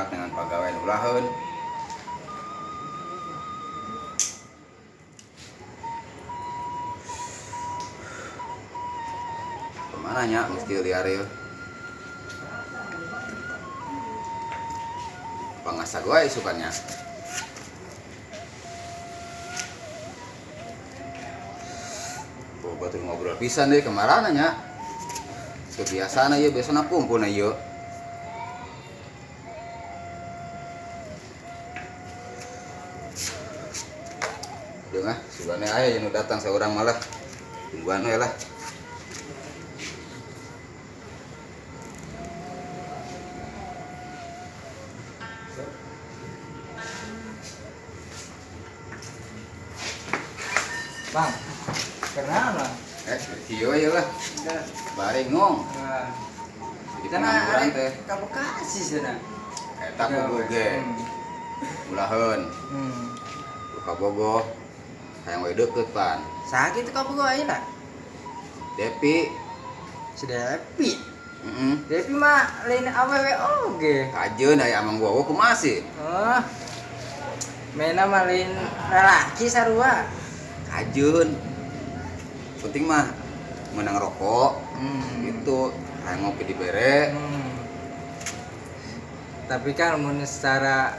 mangkat dengan pegawai ulaheun. Kemana nya mesti liar ya. Pangasa gue isukannya. Oh, batur ngobrol pisan deh kemana nya. Kebiasaan aja biasanya kumpul aja. Dengar, sugane aya yang datang seorang malah. Tungguan we lah. Bang, kenapa? Kieu ya lah. Bari ngong. Nah, Di kita pengangguran nak teh. ka Bekasi sana. Eta ku ge. Ulaheun. Luka bogoh. Hayang we deukeut pan. Sakit ka Bogor aja lah. Depi. Si Depi. Heeh. Depi mah lain awewe oge. Kajeun aya amang gua kumaha sih? Oh. Mena mah lain lalaki sarua. Kajeun. Penting mah menang rokok. Gitu. Hayang ngopi di bere. Tapi kan mun secara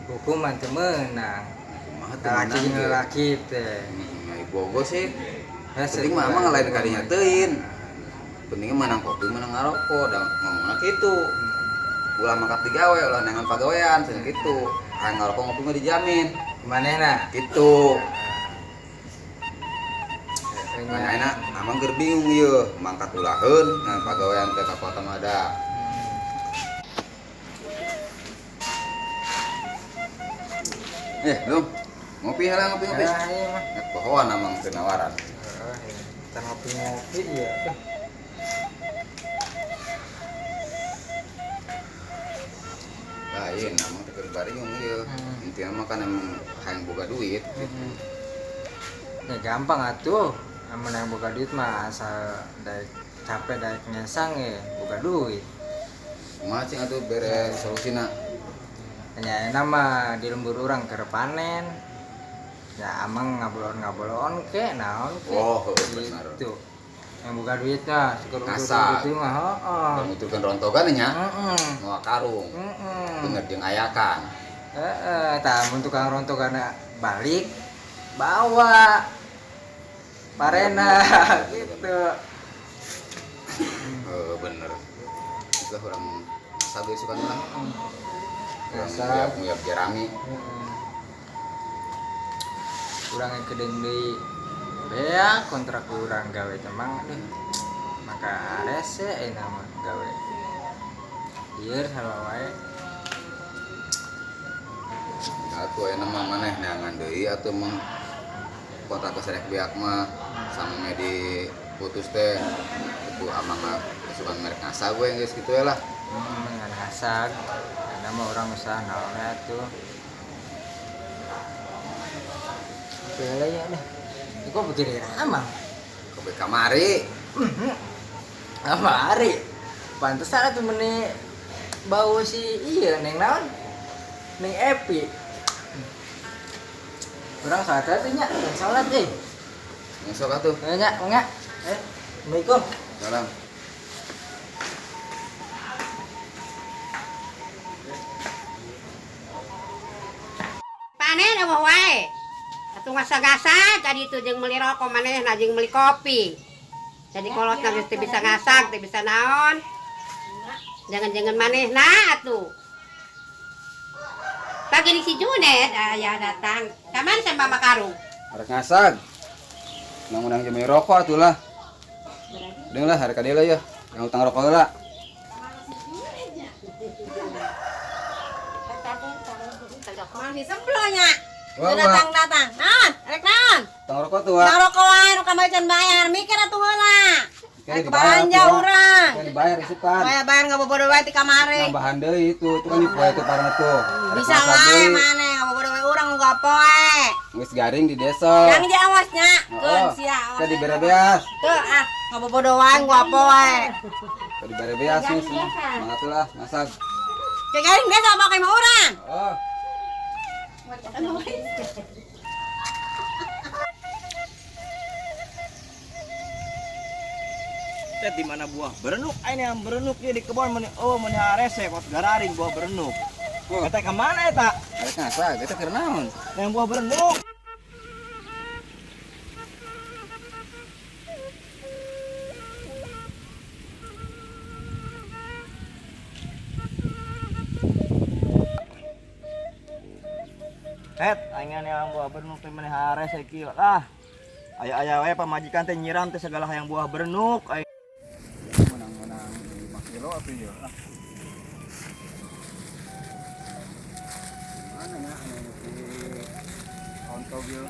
hukum mah teu meunang. Kumaha teu Laki menang jeung ge. laki teh. Ai bogo sih. Hese Penting mah emang lain kadinya teuin. Pentingnya menang kopi menang ngarokok dan ngomongna kitu. Ulah mangkat digawe ulah nengan pagawean cenah kitu. Hayang ngarokok ngopi mah dijamin. Manehna? Gitu. Manehna amang keur bingung ieu, mangkat ulaheun ngan pagawean teh ka Kota Mada. Belum. Ngopi heula ngopi. Ya, iya mah. Nek pohoan amang teu nawaran. Kita ngopi-ngopi ya. Lain amang teu keur baringung ieu. Intina mah kan emang hayang boga duit. Ya gampang atuh. Amun yang boga duit mah asal daek capek daek ngesang ya boga duit. Kumaha cing atuh bere solusina? Nya nama di lembur urang keur panen. Ya amang ngabolon ke naon ke. Oh, bener. Gitu. Yang boga duit mah syukur Ngasal. duit mah heeh. Muturkeun rontogan nya. Heeh. Moal karung. Heeh. Bener jeung ayakan. Tah mun tukang rontogana balik bawa parena gitu. Bener. Juga orang sabe suka urang. Ngasal. Nguyap jerami. Urang yang kedeng deui bea kontrak urang gawe temang deh. Maka rese mah gawe. Ieur salah wae. Atuh aya mah maneh neangan deui atuh mah kontrak keserek biak mah samanya di putus teh itu amang kesukaan merek ngasa gue geus kitu we lah. Ngan hasag. Nama orang usaha naon atuh. Bela ya deh. Iku begini ramah. Ke kamari. Apa hari? Pantesan atuh meni bau si iya neng naon? Neng Epi. Urang salat teh nya, salat euy. Ngesok atuh. Nya, enggak. Assalamualaikum. Salam. Panen eueuh wae. Atuh ngasa-ngasa jadi itu jeung meuli rokok manehna jeung meuli kopi. Jadi kolotna geus teu bisa ngasak, teu bisa naon. Jangan-jangan manehna atuh. Pagi di si Junet aya datang. Kaman sama Mama Karung. Arek ngasag. Nang-nang jemai rokok atuh lah. Deung lah harga deui lah ya. Yang utang rokok heula. Masih sebelumnya. Wah, Datang. Naon? Rek naon? Utang rokok tuh, Utang rokok wae nu kambacan bayar. Mikir atuh heula. Kayaknya Rek belanja urang. Kan dibayar isukan. Bayar ngabobodo wae ti kamari. Nambahan deui itu kan dipoe teh parana tuh. Bisa wae maneh ngabobodo wae urang uga poe. Geus garing di desa. Yang jawasnya. Keun sia. Teh dibere beas. Tuh ngabobodo wae gua poe. Teh dibere beas nih. Mangga lah masak. Cek aing desa pakai mau orang. Oh. Tet di mana buah berenuk ini yang berenuk ya di kebun meni arese kos gararing buah berenuk. Oh. Kata ke mana eta? Arek ngasa, kita keur naon? Yang buah berenuk. Tet, aing yang buah berenuk teh meni arese kieu lah. Aya we pamajikan teh nyiram teh segala hayang buah berenuk. Menang-menang 5 kilo atuh ya. Mana ya anu di kontol ieu.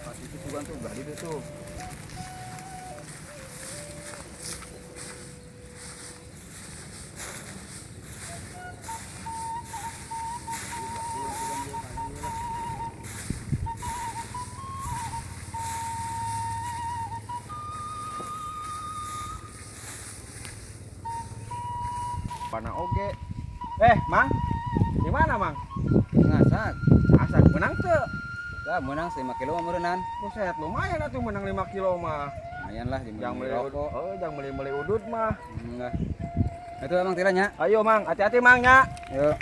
Pas itu tuh tuh gak itu tuh. Pana oge. Mang. Di mana, Mang? Ngasak. Asal menang teu? Dah menang 5 kilo meureunnan. Buset, lumayan atuh menang 5 kilo mah. Lumayan lah Jangan dibeli beli rokok. jangan beli udut mah. Enggak. Itu emang tiranya. Ayo, Mang, hati-hati, Mang nya. Yuk.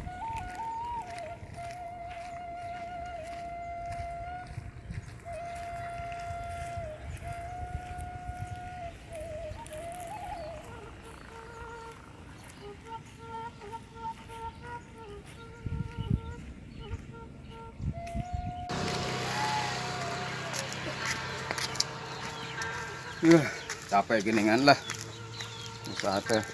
Capek geningan lah. Usaha teh.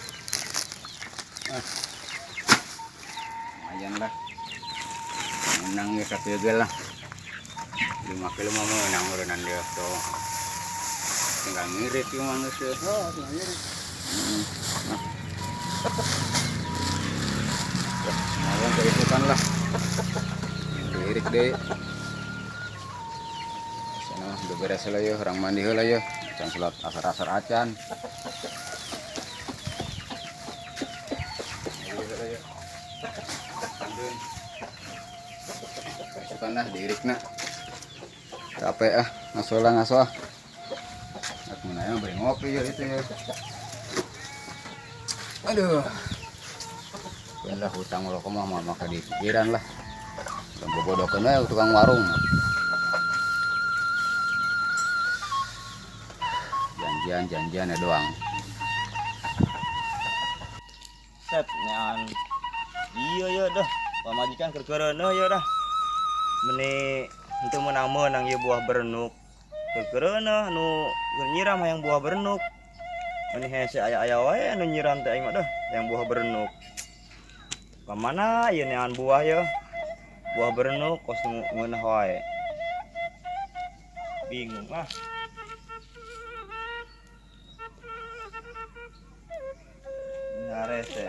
Lumayan lah. Menang ya ketiga lah. 5 kilo mah menang urunan dia tuh. Tinggal ngirit yung manusia. Oh, tinggal ngirit. Nah, keikutan lah. Ngirit deh. Sana udah beres lah ya, orang mandi lah ya. Jangan sholat asar-asar acan. Masukkan lah, diirik nak. Capek ah, ngaso lah ngaso ah. Aku nanya beri ngopi ya itu ya. Aduh. Belah hutang rokok mah maka di pikiran lah. Dan bobodokan aja tukang warung. Janjian ya doang. Set, nean. Iya ya dah. Pamajikan keur-keureuneun ya dah. Meni henteu menang-menang ieu buah berenuk. Keur-keureuneun anu nyiram hayang buah berenuk. Meni hese aya-aya wae anu nyiram teh aing mah dah, yang buah berenuk. Ka mana ieu nean buah ya? Buah berenuk kos ngeunah wae. Bingung ah. Rese.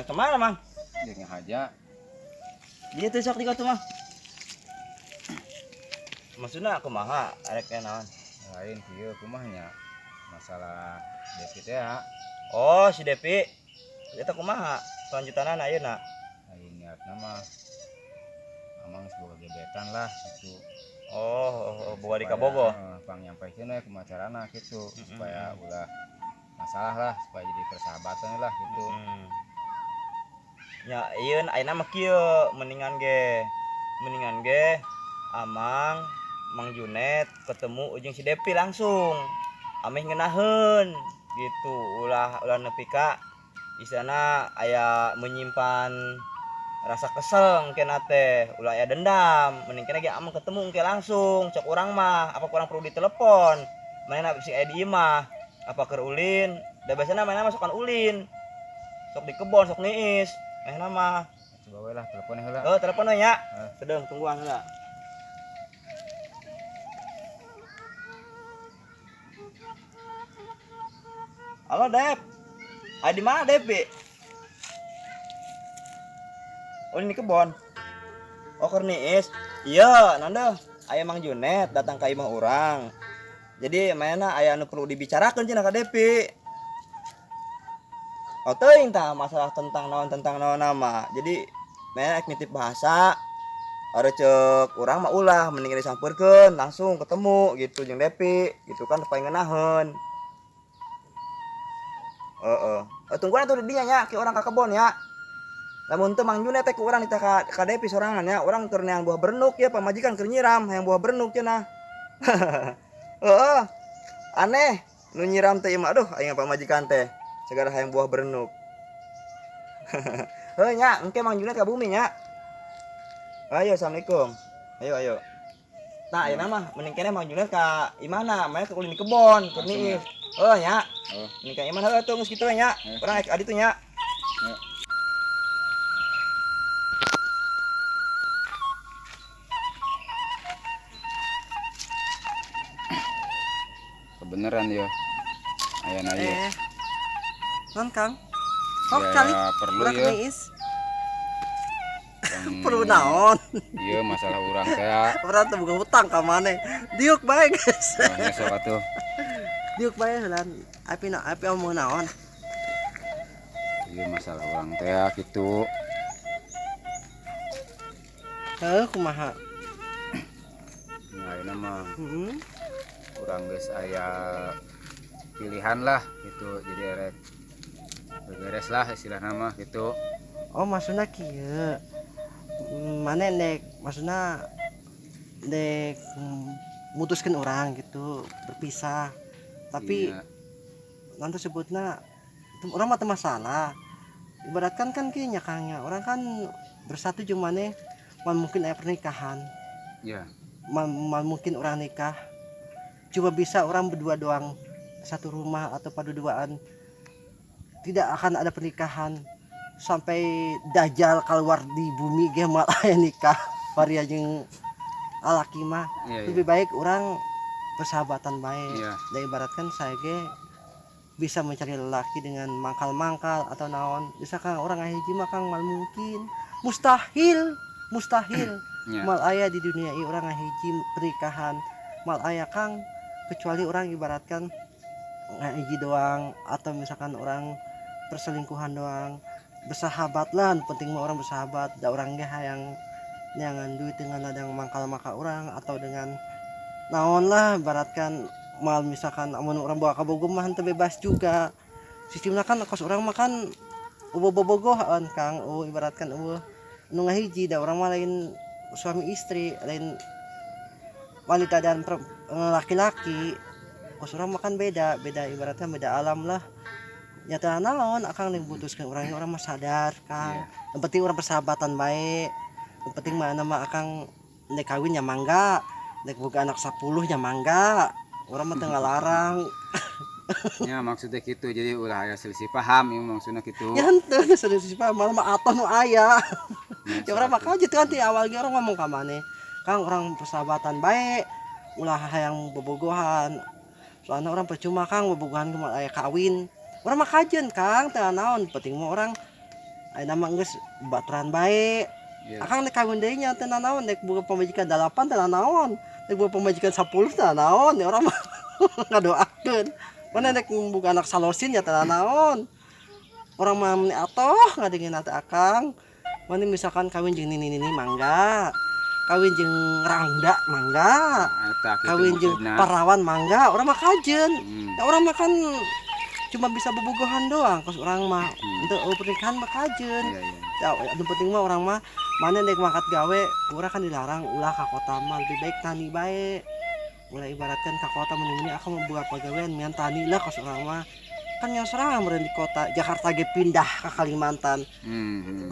Kemana, Mang? Dia aja. Dia tuh sok di kota mah. Maksudnya aku maha, arek naon? Lain kieu kumahnya. Masalah Devi teh ya. Oh, si Devi. Eta kumaha? Kelanjutanana ayeuna. Aing niatna mah amang sebuah gebetan lah gitu. Oh, buah di Kabogo. Pang nyampaikeun we kumacarana gitu supaya ulah masalah lah supaya jadi persahabatan lah gitu. Ya, ieun ayeuna mah kieu mendingan ge amang Mang Junet ketemu ujung si Depi langsung. Ameh ngeunaheun gitu. Ulah nepi ka isana aya menyimpan rasa kesel engke teh, ulah aya dendam. Mending kena ge amang ketemu engke langsung. Cek urang mah apa kurang perlu ditelepon. Manehna bisi aya di imah. Apa keur ulin? Da biasana manehna masukan ulin. Sok di kebon, sok niis. Manehna mah Coba we lah telepon heula. oh, telepon we nya. Sedeng tungguan heula. Halo, Dep. Di mana, Depi? Oh, ini kebon. Oh, keur niis. Iya, nanda. aya Mang Junet datang ka imah urang. Jadi mana aya anu perlu dibicarakeun cenah ka Depi. Oh teuing tah masalah tentang naon nama. Jadi mana ek nitip bahasa. Ada cek urang mah ulah mending disampeurkeun langsung ketemu gitu jeung Depi gitu kan supaya ngeunaheun. Heeh. Tungguan atuh di dinya nya ki urang ka kebon ya. Lamun teu Mang Junet teh ku urang ditah ka Depi sorangan ya, urang keur neangan buah berenuk ya pamajikan keur nyiram hayang buah berenuk cenah. Heeh. Aneh nu nyiram teh mah aduh aya pamajikan teh segala hayang buah berenuk. Heuh nya engke Mang Junet ka bumi nya. Ayo assalamualaikum. Ayo. Nah, ayeuna mah mending keneh Mang Junet ka imahna, maya ulin di kebon, keur niis. Heuh nya. Mending ka imah heuh tunggu kitu nya. Urang adi tuh nya. Kebeneran ya. Ayana ieu. Non Kang. Sok cali. Perlu Urang ya. niis. Perlu naon? Iya masalah urang teh. Urang teh boga hutang ka maneh. Diuk bae guys. Soalnya sok atuh. Diuk bae heula. Api omong naon? Iya masalah urang teh kitu. Heuh kumaha? Nah, ayeuna mah Heeh. urang geus aya pilihan lah gitu. Jadi erek beres lah istilahna mah gitu. Oh maksudna kieu. Mane dek maksudna dek mutuskeun urang gitu berpisah. Tapi Iya. nanti sebutna urang mah teu masalah. Ibaratkan kan kieu nya Kang nya. Urang kan bersatu jeung maneh man mungkin aya pernikahan. Ya. Man mungkin urang nikah. Cuma bisa orang berdua doang satu rumah atau paduduaan. Tidak akan ada pernikahan sampai dajjal keluar di bumi ge mal aya nikah varia jeung alaki mah. Iya, Lebih baik orang persahabatan baik. Iya. Da ibaratkan saya ge bisa mencari lelaki dengan mangkal-mangkal atau naon. Bisa Kang orang hiji mah Kang mal mungkin mustahil Ya. mal aya di dunia ieu urang hiji pernikahan mal aya Kang kecuali orang ibaratkan hiji doang atau misalkan orang perselingkuhan doang. Bersahabat lah penting mah orang bersahabat da urang ge hayang neangan duit dengan ladang mangkal-mangkal orang atau dengan naon lah ibaratkan mal misalkan amun orang bawa kabogum mah henteu bebas juga. Sistemna kan kos urang mah kan bobogohan Kang. Ibaratkan nu ngahiji da urang mah lain suami istri, lain wanita dan laki-laki. Kos urang mah kan beda ibaratnya beda alam lah. Nyata naon akang yang putuskeun urang mah sadar Kang. Yang penting urang persahabatan baik. Yang penting mah nama akang nek kawin nya mangga, nek boga anak 10 nya mangga. Urang mah teu ngalarang. Ya maksudnya gitu. Jadi ulah aya selisih paham ieu maksudna kitu. Ya henteu selisih paham malah mah atoh nu aya. Ya urang mah kajet kan ti awal ge urang ngomong ka maneh. Kang urang persahabatan baik. Ulah hayang bobogohan. Soalnya orang percuma Kang bobogohan ge aya kawin. Urang mah kajeun Kang teu naon penting mah urang ayeuna mah geus baturan bae. Iya. Akang nek kawin deui nya teu naon nek boga pamajikan 8 teu naon. Nek boga pamajikan 10 teu naon ya urang mah ngadoakeun. Mana nek boga anak salosin nya teu naon. Urang mah meni atoh ngadengin teh akang. Mana misalkan kawin jeung nini mangga. Kawin jeung rangda mangga. Eta kitu Kawin jeung maksudna. parawan mangga urang mah kajeun. Hmm. Da urang mah kan cuma bisa bobogohan doang kos urang mah. Untuk pernikahan mah kajeun. Iya. Ya, anu penting mah urang mah mana nek mangkat gawe urang kan dilarang ulah ka kota mah lebih baik tani bae. Ulah ibaratkan ka kota mending akang mah boga pagawean mian tani lah kos urang mah. Kan yang serangan meureun di kota Jakarta ge pindah ka Kalimantan.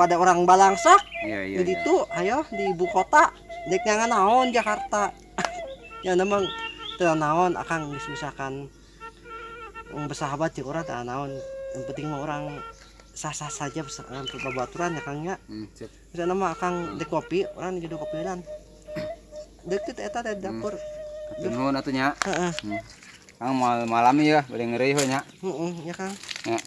Pada orang balangsak Iya. di ditu ayo di ibu kota dek nyangan naon Jakarta. Ya memang teu naon akang geus misalkan bersahabat jeung urang teu naon. Yang penting mah urang sah-sah saja babaturan ya Kang nya. Cek. Misalna mah akang dek kopi, urang jadi kopilan. Deket eta teh dapur. Nuhun atuh nya. Heeh. Kang malam ya, bade ngeureui we nya. Heeh, ya Kang. Ya.